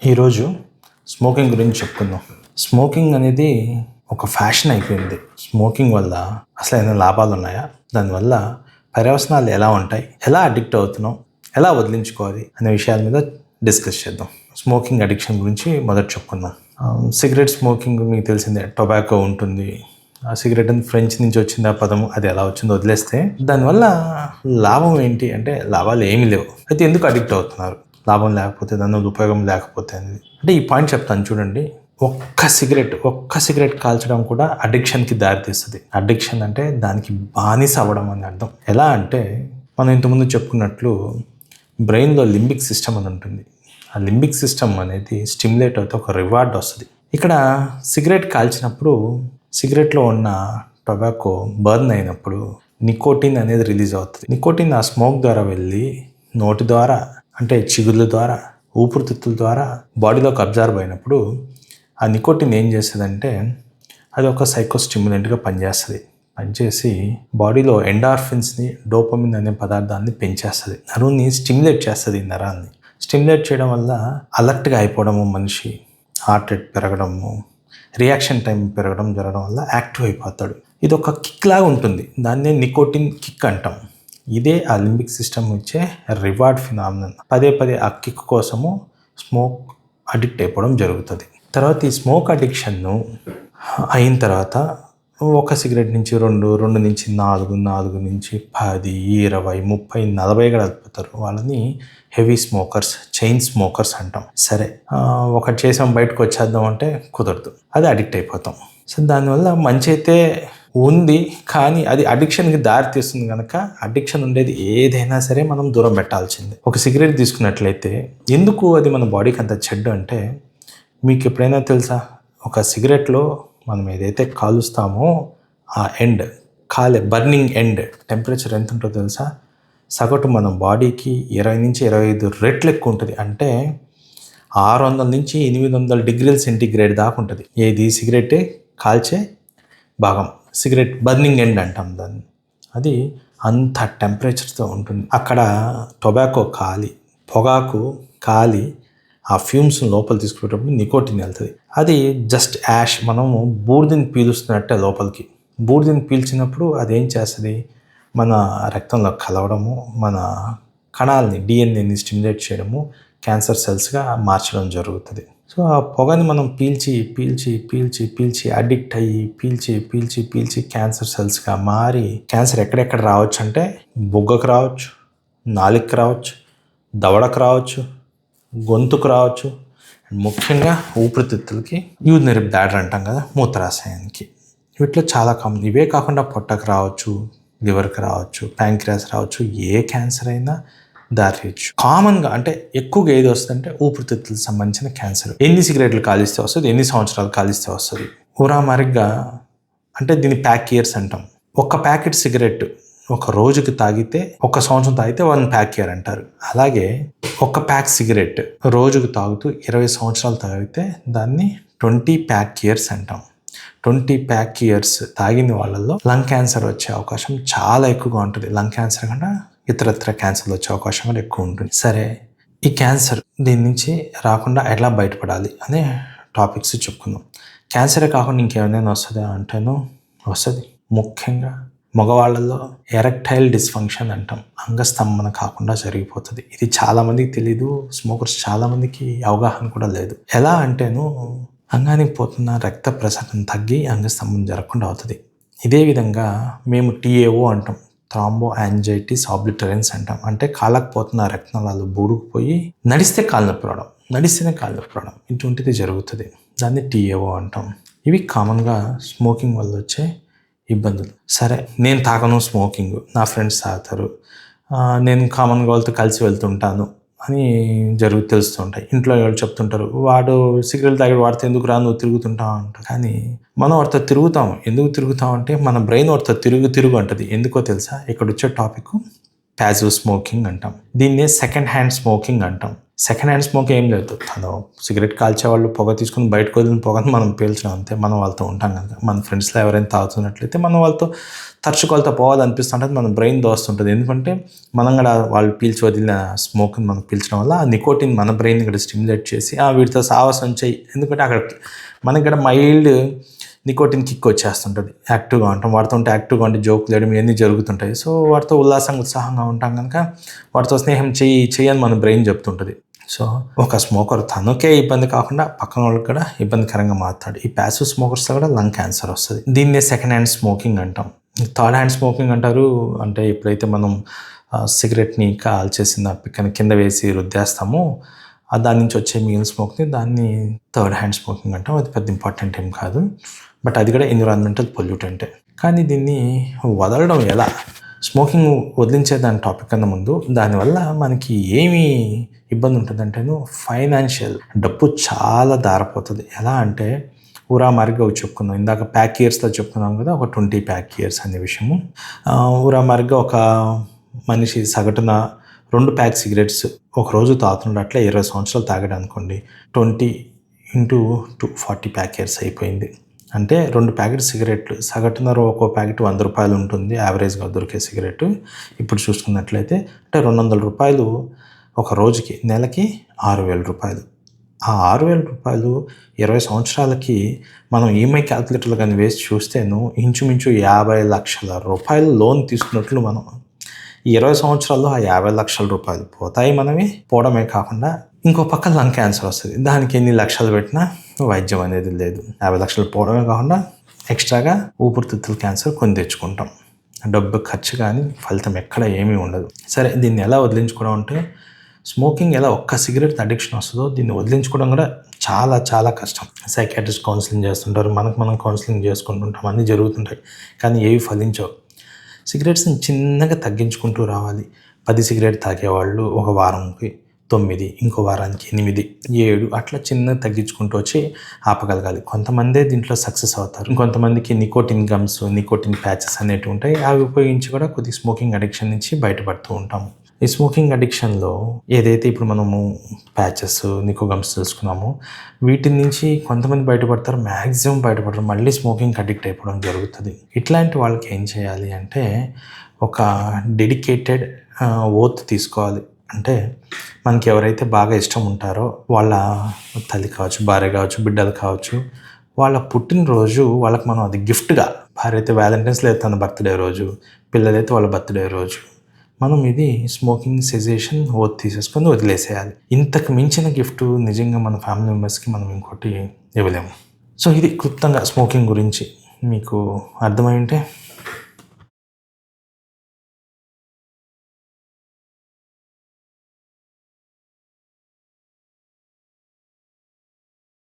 ఈరోజు స్మోకింగ్ గురించి చెప్పుకుందాం. స్మోకింగ్ అనేది ఒక ఫ్యాషన్ అయిపోయింది. స్మోకింగ్ వల్ల అసలు ఏమైనా లాభాలు ఉన్నాయా, దానివల్ల పర్యవసనాలు ఎలా ఉంటాయి, ఎలా అడిక్ట్ అవుతున్నాం, ఎలా వదిలించుకోవాలి అనే విషయాల మీద డిస్కస్ చేద్దాం. స్మోకింగ్ అడిక్షన్ గురించి మొదట చెప్పుకుందాం. సిగరెట్ స్మోకింగ్ మీకు తెలిసిందే, టొబాకో ఉంటుంది. ఆ సిగరెట్ అని ఫ్రెంచ్ నుంచి వచ్చింది ఆ పదము, అది ఎలా వచ్చిందో వదిలేస్తే దానివల్ల లాభం ఏంటి అంటే లాభాలు ఏమీ లేవు. అయితే ఎందుకు అడిక్ట్ అవుతున్నారు? లాభం లేకపోతే, దాని ఉపయోగం లేకపోతే అనేది అంటే ఈ పాయింట్ చెప్తాను చూడండి. ఒక్క సిగరెట్ కాల్చడం కూడా అడిక్షన్కి దారితీస్తుంది. అడిక్షన్ అంటే దానికి బానిస అవ్వడం అని అర్థం. ఎలా అంటే మనం ఇంతకుముందు చెప్పుకున్నట్లు బ్రెయిన్లో లింబిక్ సిస్టమ్ అని ఉంటుంది. ఆ లింబిక్ సిస్టమ్ అనేది స్టిమ్యులేట్ అవుతే ఒక రివార్డ్ వస్తుంది. ఇక్కడ సిగరెట్ కాల్చినప్పుడు సిగరెట్లో ఉన్న టొబాకో బర్న్ అయినప్పుడు నికోటిన్ అనేది రిలీజ్ అవుతుంది. నికోటిన్ ఆ స్మోక్ ద్వారా వెళ్ళి నోటి ద్వారా, అంటే చిగుళ్ళ ద్వారా, ఊపిరితిత్తుల ద్వారా బాడీలోకి అబ్జర్వ్ అయినప్పుడు ఆ నికోటిన్ ఏం చేస్తుందంటే అది ఒక సైకోస్టిమ్యులెంట్గా పనిచేసి బాడీలో ఎండార్ఫిన్స్ని, డోపమిన్ అనే పదార్థాన్ని పెంచేస్తుంది. నరుని స్టిమ్యులేట్ చేస్తుంది. ఈ నరాన్ని స్టిమ్యులేట్ చేయడం వల్ల అలర్ట్గా అయిపోవడము, మనిషి హార్ట్ రేట్ పెరగడము, రియాక్షన్ టైం పెరగడం జరగడం వల్ల యాక్టివ్ అయిపోతాడు. ఇది ఒక కిక్ లాగా ఉంటుంది. దాన్నే నికోటిన్ కిక్ అంటాం. ఇదే ఆ లింబిక్ సిస్టమ్ ఇచ్చే రివార్డ్ ఫినామినన్. పదే ఆ కిక్ కోసము స్మోక్ అడిక్ట్ అయిపోవడం జరుగుతుంది. తర్వాత ఈ స్మోక్ అడిక్షన్ను అయిన తర్వాత ఒక సిగరెట్ నుంచి 2 నుంచి 4 నుంచి 10, 20, 30, 40 కూడా వెళ్ళిపోతారు. వాళ్ళని హెవీ స్మోకర్స్, చైన్ స్మోకర్స్ అంటాం. సరే, ఒకటి చేసాం బయటకు వచ్చేద్దాం అంటే కుదరదు, అది అడిక్ట్ అయిపోతాం. సో దానివల్ల మంచి అయితే ఉంది, కానీ అది అడిక్షన్కి దారి తీస్తుంది. కనుక అడిక్షన్ ఉండేది ఏదైనా సరే మనం దూరం పెట్టాల్సిందే. ఒక సిగరెట్ తీసుకున్నట్లయితే ఎందుకు అది మన బాడీకి అంత చెడ్డ అంటే, మీకు ఎప్పుడైనా తెలుసా, ఒక సిగరెట్లో మనం ఏదైతే కాలుస్తామో ఆ బర్నింగ్ ఎండ్ టెంపరేచర్ ఎంత ఉంటుందో తెలుసా? సగటు మన బాడీకి 20 నుంచి 25 రెట్లు ఎక్కువ ఉంటుంది. అంటే 600 నుంచి 800 డిగ్రీల సెంటీగ్రేడ్ దాకా ఉంటుంది. ఏది సిగరెట్ కాల్చే భాగం, సిగరెట్ బర్నింగ్ ఎండ్ అంటాం దాన్ని. అది అంత టెంపరేచర్తో ఉంటుంది. అక్కడ టొబాకో పొగాకు కాలి ఆ ఫ్యూమ్స్ లోపల తీసుకునేటప్పుడు నికోటిన్ వెళ్తుంది. అది జస్ట్ యాష్, మనము బూడిదని పీలుస్తున్నట్టే లోపలికి. బూడిదని పీల్చినప్పుడు అది ఏం చేస్తుంది, మన రక్తంలో కలవడము, మన కణాలని, డిఎన్ఏని స్టిమ్యులేట్ చేయడము, క్యాన్సర్ సెల్స్గా మార్చడం జరుగుతుంది. సో ఆ పొగని మనం పీల్చి అడిక్ట్ అయ్యి పీల్చి క్యాన్సర్ సెల్స్గా మారి, క్యాన్సర్ ఎక్కడెక్కడ రావచ్చు అంటే బుగ్గకు రావచ్చు, నాలుకకు రావచ్చు, దవడకు రావచ్చు, గొంతుకు రావచ్చు, ముఖ్యంగా ఊపిరితిత్తులకి, యూరినరీ బ్లాడర్ అంటాం కదా, మూత్రాశయానికి. వీటిలో చాలా కామన్. ఇవే కాకుండా పొట్టకు రావచ్చు, లివర్కి రావచ్చు, ప్యాంక్రియాస్ రావచ్చు. ఏ క్యాన్సర్ అయినా దారితీయచ్చు. కామన్గా అంటే ఎక్కువగా ఏది వస్తుందంటే ఊపిరితిత్తులకు సంబంధించిన క్యాన్సర్. ఎన్ని సిగరెట్లు కాలిస్తే వస్తుంది, ఎన్ని సంవత్సరాలు కాలిస్తే వస్తుంది? ఉరామరిగ్గా అంటే దీన్ని ప్యాక్ ఇయర్స్ అంటాం. ఒక ప్యాకెట్ సిగరెట్ ఒక రోజుకి తాగితే, 1 సంవత్సరం తాగితే 1 ప్యాక్ ఇయర్ అంటారు. అలాగే ఒక ప్యాక్ సిగరెట్ రోజుకు తాగుతూ 20 సంవత్సరాలు తాగితే దాన్ని 20 ప్యాక్ ఇయర్స్ అంటాం. 20 ప్యాక్ ఇయర్స్ తాగిన వాళ్ళల్లో లంగ్ క్యాన్సర్ వచ్చే అవకాశం చాలా ఎక్కువగా ఉంటుంది. లంగ్ క్యాన్సర్ కన్నా ఇతరత్ర క్యాన్సర్లు వచ్చే అవకాశం కూడా ఎక్కువ ఉంటుంది. సరే, ఈ క్యాన్సర్ దీని నుంచి రాకుండా ఎలా బయటపడాలి అనే టాపిక్స్ చెప్పుకుందాం. క్యాన్సరే కాకుండా ఇంకేమైనా వస్తుందా అంటేనో వస్తుంది. ముఖ్యంగా మగవాళ్ళలో ఎరెక్టైల్ డిస్ఫంక్షన్ అంటాం. అంగస్తంభన కాకుండా జరిగిపోతుంది. ఇది చాలామందికి తెలీదు. స్మోకర్స్ చాలామందికి అవగాహన కూడా లేదు. ఎలా అంటేను, అంగానికి పోతున్న రక్త ప్రసరణ తగ్గి అంగస్తంభం జరగకుండా అవుతుంది. ఇదే విధంగా మేము టీఏఓ అంటాం, థ్రాంబో యాంజైటిస్ ఆబ్లిటరెన్స్ అంటాం. అంటే కాళ్ళకు పోతున్న రక్తనాళాలు బూడుకుపోయి నడిస్తేనే కాలు నొప్పి రావడం, ఇటువంటిది జరుగుతుంది. దాన్ని టీఏఓ అంటాం. ఇవి కామన్గా స్మోకింగ్ వల్ల వచ్చే ఇబ్బందులు. సరే, నేను తాగను స్మోకింగ్, నా ఫ్రెండ్స్ తాగుతారు, నేను కామన్గా వాళ్ళతో కలిసి వెళ్తుంటాను అని తెలుస్తూ ఉంటాయి. ఇంట్లో వాళ్ళు చెప్తుంటారు, వాడు సిగరెట్ తాగి వాడితో ఎందుకు రా, నువ్వు తిరుగుతుంటావు అంటారు. కానీ మనం వాడితో తిరుగుతాం. ఎందుకు తిరుగుతాం అంటే మన బ్రెయిన్ వాడితో తిరుగు అంటది. ఎందుకో తెలుసా? ఇక్కడ వచ్చే టాపిక్ ప్యాసివ్ స్మోకింగ్ అంటాం. దీన్నే సెకండ్ హ్యాండ్ స్మోకింగ్ అంటాం. సెకండ్ హ్యాండ్ స్మోక్ ఏం లేదు, తను సిగరెట్ కాల్చే వాళ్ళు పొగ తీసుకుని బయటకు వదిలిన పొగను మనం పీల్చడం అంతే. మనం వాళ్ళతో ఉంటాం కదా, మన ఫ్రెండ్స్లో ఎవరైనా తాగుతున్నట్లయితే మనం వాళ్ళతో తరచుగా వాళ్ళతో పోవాలనిపిస్తుంటుంది, మన బ్రెయిన్ దోస్తుంటుంది. ఎందుకంటే మనం కూడా వాళ్ళు పీల్చి వదిలిన స్మోక్ని మనం పీల్చడం వల్ల ఆ నికోటిన్ మన బ్రెయిన్ ఇక్కడ స్టిమ్యులేట్ చేసి వీటితో సావాసం చేయి, ఎందుకంటే అక్కడ మనకి ఇక్కడ మైల్డ్ నికోటిన్ కిక్ వచ్చేస్తుంటుంది, యాక్టివ్గా ఉంటాం. వాటితో ఉంటే యాక్టివ్గా ఉంటే జోకులు వేయడం ఇవన్నీ జరుగుతుంటాయి. సో వాటితో ఉత్సాహంగా ఉంటాం కనుక వాటితో స్నేహం చేయని మన బ్రెయిన్ చెప్తుంటుంది. సో ఒక స్మోకర్ తనకే ఇబ్బంది కాకుండా పక్కన వాళ్ళకి కూడా ఇబ్బందికరంగా మారుతాడు. ఈ ప్యాసివ్ స్మోకర్స్తో కూడా లంగ్ క్యాన్సర్ వస్తుంది. దీన్నే సెకండ్ హ్యాండ్ స్మోకింగ్ అంటాం. థర్డ్ హ్యాండ్ స్మోకింగ్ అంటారు. అంటే ఎప్పుడైతే మనం సిగరెట్ని కాల్చేసిన పిక్కని కింద వేసి రుద్దేస్తామో దాని నుంచి వచ్చే మిగిలిన స్మోక్ని దాన్ని థర్డ్ హ్యాండ్ స్మోకింగ్ అంటాం. అది పెద్ద ఇంపార్టెంట్ ఏం కాదు, బట్ అది కూడా ఎన్విరాన్మెంటల్ పొల్యూటెంటే. కానీ దీన్ని వదలడం ఎలా, స్మోకింగ్ వదిలించే దాని టాపిక్ కన్నా ముందు దానివల్ల మనకి ఏమి ఇబ్బంది ఉంటుందంటేను ఫైనాన్షియల్, డబ్బు చాలా దారిపోతుంది. ఎలా అంటే ఉరామారిగా చెప్పుకున్నాం, ఇందాక ప్యాక్ ఇయర్స్లో చెప్పుకున్నాం కదా, ఒక 20 ప్యాక్ ఇయర్స్ అనే విషయము. ఉరామారిగా ఒక మనిషి సగటున 2 ప్యాక్ సిగరెట్స్ ఒకరోజు తాగుతున్నాడు. అట్లా 20 సంవత్సరాలు తాగాడు అనుకోండి, 20 × 2 40 ప్యాక్ ఇయర్స్ అయిపోయింది. అంటే 2 ప్యాకెట్ సిగరెట్లు సగటున ఒక్కో ప్యాకెట్ 100 రూపాయలు ఉంటుంది యావరేజ్గా దొరికే సిగరెట్. ఇప్పుడు చూసుకున్నట్లయితే అంటే 200 రూపాయలు ఒక రోజుకి, నెలకి 6,000 రూపాయలు. ఆ 6,000 రూపాయలు 20 సంవత్సరాలకి మనం ఈఎంఐ క్యాల్కులేటర్లు కానీ వేసి చూస్తేను ఇంచుమించు 50 లక్షల రూపాయలు లోన్ తీసుకున్నట్లు మనం. ఈ 20 సంవత్సరాల్లో ఆ 50 లక్షల రూపాయలు పోతాయి మనవి. పోవడమే కాకుండా ఇంకో పక్క లంగ్ క్యాన్సర్ వస్తుంది. దానికి ఎన్ని లక్షలు పెట్టినా వైద్యం అనేది లేదు. 50 లక్షలు పోవడమే కాకుండా ఎక్స్ట్రాగా ఊపిరితిత్తుల క్యాన్సర్ కొని తెచ్చుకుంటాం. డబ్బు ఖర్చు కానీ ఫలితం ఎక్కడ ఏమీ ఉండదు. సరే, దీన్ని ఎలా వదిలించుకోవడం అంటే, స్మోకింగ్ ఎలా ఒక్క సిగరెట్ అడిక్షన్ వస్తుందో దీన్ని వదిలించుకోవడం కూడా చాలా చాలా కష్టం. సైకాట్రిస్ట్ కౌన్సిలింగ్ చేస్తుంటారు, మనం కౌన్సిలింగ్ చేసుకుంటుంటాం, అన్నీ జరుగుతుంటాయి, కానీ ఏవి ఫలించవు. సిగరెట్స్ని చిన్నగా తగ్గించుకుంటూ రావాలి. 10 సిగరెట్ తాగేవాళ్ళు ఒక వారంకి 9, ఇంకో వారానికి 8, 7 అట్లా చిన్నగా తగ్గించుకుంటూ వచ్చి ఆపగలగాలి. కొంతమందే దీంట్లో సక్సెస్ అవుతారు. ఇంకొంతమందికి నికోటిన్ గమ్స్, నికోటిన్ ప్యాచెస్ అనేవి ఉంటాయి. అవి ఉపయోగించి కూడా కొద్ది స్మోకింగ్ అడిక్షన్ నుంచి బయటపడుతూ ఉంటాము. ఈ స్మోకింగ్ అడిక్షన్లో ఏదైతే ఇప్పుడు మనము ప్యాచెస్, నికో గమ్స్ తెలుసుకున్నామో వీటి నుంచి కొంతమంది బయటపడతారు, మ్యాక్సిమం బయటపడరు, మళ్ళీ స్మోకింగ్కి అడిక్ట్ అయిపోవడం జరుగుతుంది. ఇట్లాంటి వాళ్ళకి ఏం చేయాలి అంటే, ఒక డెడికేటెడ్ ఓత్ తీసుకోవాలి. అంటే మనకి ఎవరైతే బాగా ఇష్టం ఉంటారో వాళ్ళ తల్లి కావచ్చు, భార్య కావచ్చు, బిడ్డలు కావచ్చు, వాళ్ళ పుట్టినరోజు వాళ్ళకి మనం అది గిఫ్ట్గా, భార్య అయితే వ్యాలంటైన్స్ లేదు తన బర్త్డే రోజు, పిల్లలైతే వాళ్ళ బర్త్డే రోజు మనం ఇది స్మోకింగ్ సెజేషన్ ఓత్ తీసేసుకొని వదిలేసేయాలి. ఇంతకు మించిన గిఫ్ట్ నిజంగా మన ఫ్యామిలీ మెంబర్స్కి మనం ఇంకోటి ఇవ్వలేము. సో ఇది క్లుప్తంగా స్మోకింగ్ గురించి మీకు అర్థమై ఉంటే